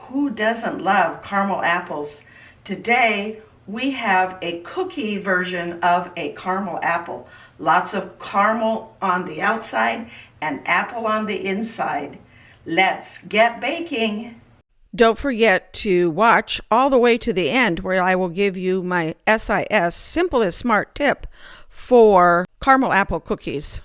Who doesn't love caramel apples? Today we have a cookie version of a caramel apple. Lots of caramel on the outside and apple on the inside. Let's get baking. Don't forget to watch all the way to the end, where I will give you my SIS, simple is smart tip for caramel apple cookies.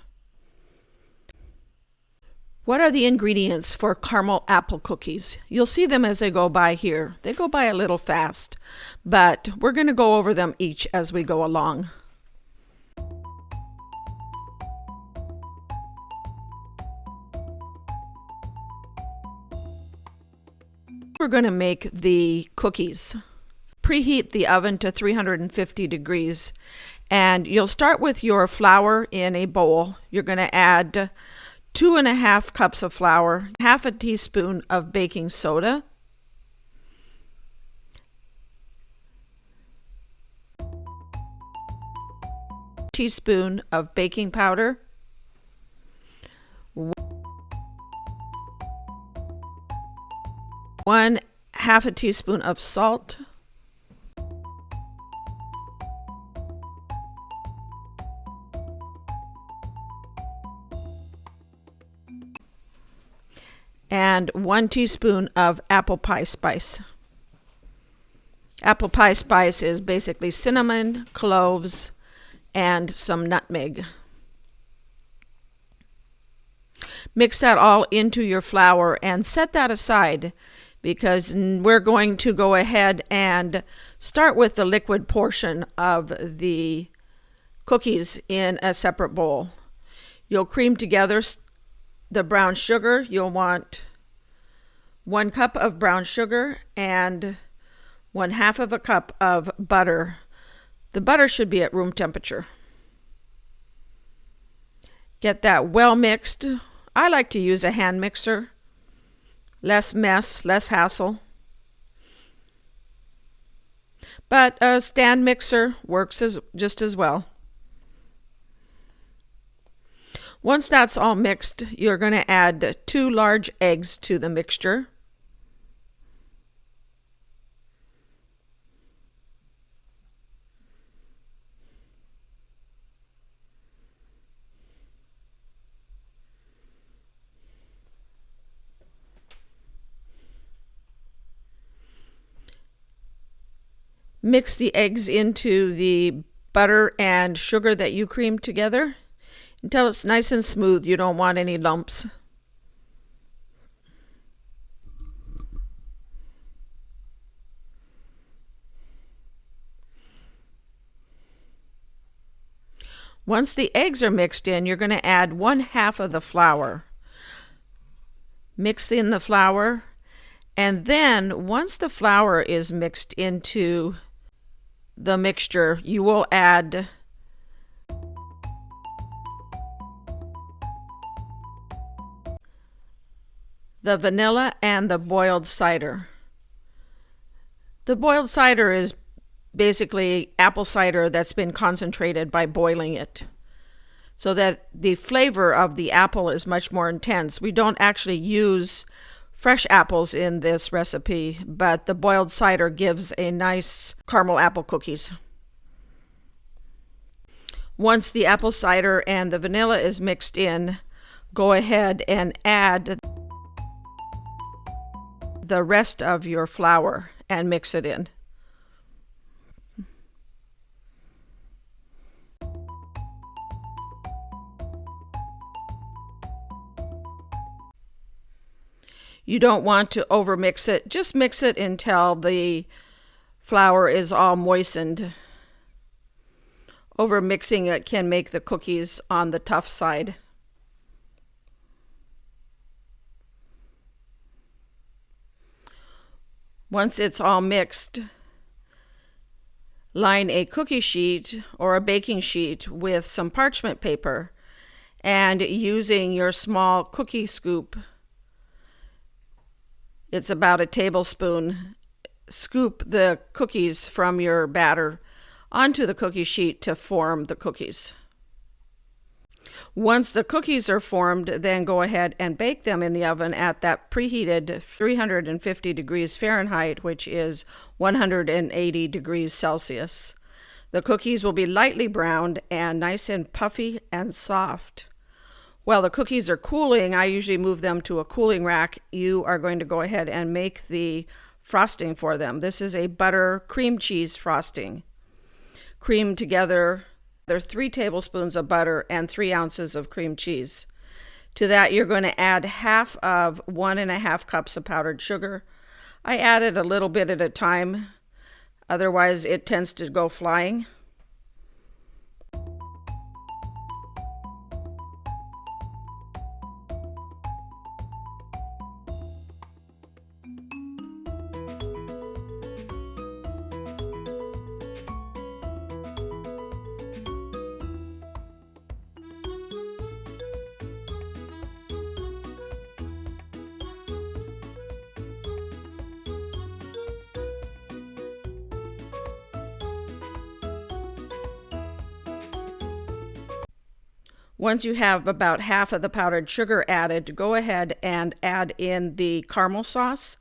What are the ingredients for caramel apple cookies? You'll see them as they go by here. They go by a little fast, but we're going to go over them each as we go along. We're going to make the cookies. Preheat the oven to 350 degrees, and you'll start with your flour in a bowl. You're going to add 2.5 cups of flour, half a teaspoon of baking soda, teaspoon of baking powder, 1/2 teaspoon of salt, and 1 teaspoon of apple pie spice. Apple pie spice is basically cinnamon, cloves, and some nutmeg. Mix that all into your flour and set that aside, because we're going to go ahead and start with the liquid portion of the cookies in a separate bowl. You'll cream together the brown sugar. You'll want 1 cup of brown sugar and 1/2 cup of butter. The butter should be at room temperature. Get that well mixed. I like to use a hand mixer. Less mess, less hassle. But a stand mixer works just as well. Once that's all mixed, you're going to add 2 large eggs to the mixture. Mix the eggs into the butter and sugar that you creamed together until it's nice and smooth. You don't want any lumps. Once the eggs are mixed in, you're going to add 1/2 of the flour. Mix in the flour, and then once the flour is mixed into the mixture, you will add the vanilla and the boiled cider. The boiled cider is basically apple cider that's been concentrated by boiling it, so that the flavor of the apple is much more intense. We don't actually use fresh apples in this recipe, but the boiled cider gives a nice caramel apple cookies. Once the apple cider and the vanilla is mixed in, go ahead and add the rest of your flour and mix it in. You don't want to overmix it. Just mix it until the flour is all moistened. Overmixing it can make the cookies on the tough side. Once it's all mixed, line a cookie sheet or a baking sheet with some parchment paper, and using your small cookie scoop, it's about a tablespoon, scoop the cookies from your batter onto the cookie sheet to form the cookies. Once the cookies are formed, then go ahead and bake them in the oven at that preheated 350 degrees Fahrenheit, which is 180 degrees Celsius. The cookies will be lightly browned and nice and puffy and soft. While the cookies are cooling, I usually move them to a cooling rack. You are going to go ahead and make the frosting for them. This is a butter cream cheese frosting. Cream together, there are 3 tablespoons of butter and 3 ounces of cream cheese. To that, you're going to add half of 1.5 cups of powdered sugar. I add it a little bit at a time, otherwise it tends to go flying. Once you have about half of the powdered sugar added, go ahead and add in the caramel sauce.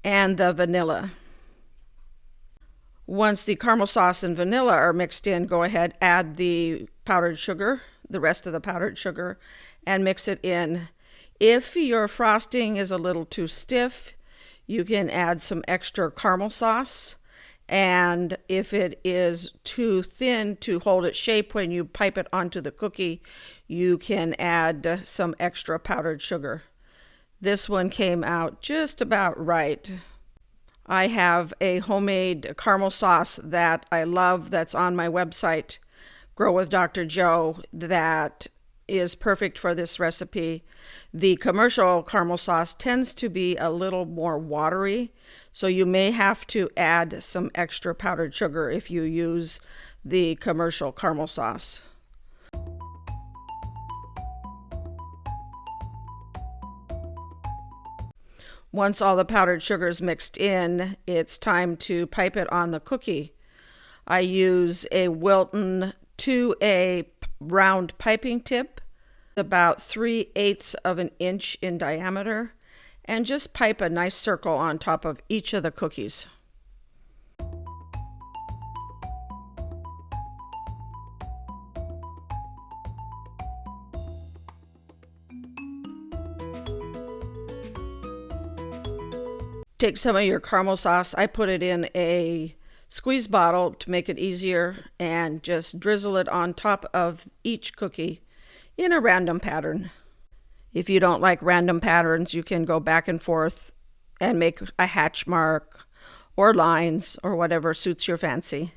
And the vanilla. Once the caramel sauce and vanilla are mixed in, go ahead, add the powdered sugar, the rest of the powdered sugar, and mix it in. If your frosting is a little too stiff, you can add some extra caramel sauce. And if it is too thin to hold its shape when you pipe it onto the cookie, you can add some extra powdered sugar. This one came out just about right. I have a homemade caramel sauce that I love that's on my website, Grow with Dr. Joe, that is perfect for this recipe. The commercial caramel sauce tends to be a little more watery, so you may have to add some extra powdered sugar if you use the commercial caramel sauce. Once all the powdered sugar is mixed in, it's time to pipe it on the cookie. I use a Wilton 2A round piping tip, about 3/8 of an inch in diameter, and just pipe a nice circle on top of each of the cookies. Take some of your caramel sauce, I put it in a squeeze bottle to make it easier, and just drizzle it on top of each cookie in a random pattern. If you don't like random patterns, you can go back and forth and make a hatch mark or lines or whatever suits your fancy.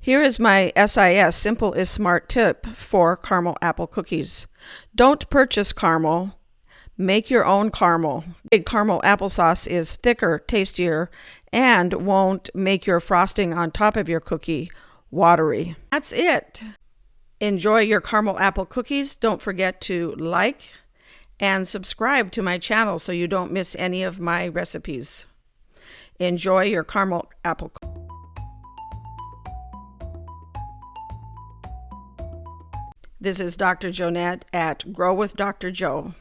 Here is my SIS, Simple is Smart tip for caramel apple cookies. Don't purchase caramel. Make your own caramel. Caramel applesauce is thicker, tastier, and won't make your frosting on top of your cookie watery. That's it. Enjoy your caramel apple cookies. Don't forget to like and subscribe to my channel so you don't miss any of my recipes. Enjoy your caramel apple cookies. This is Dr. Joanette at Grow with Dr. Joe.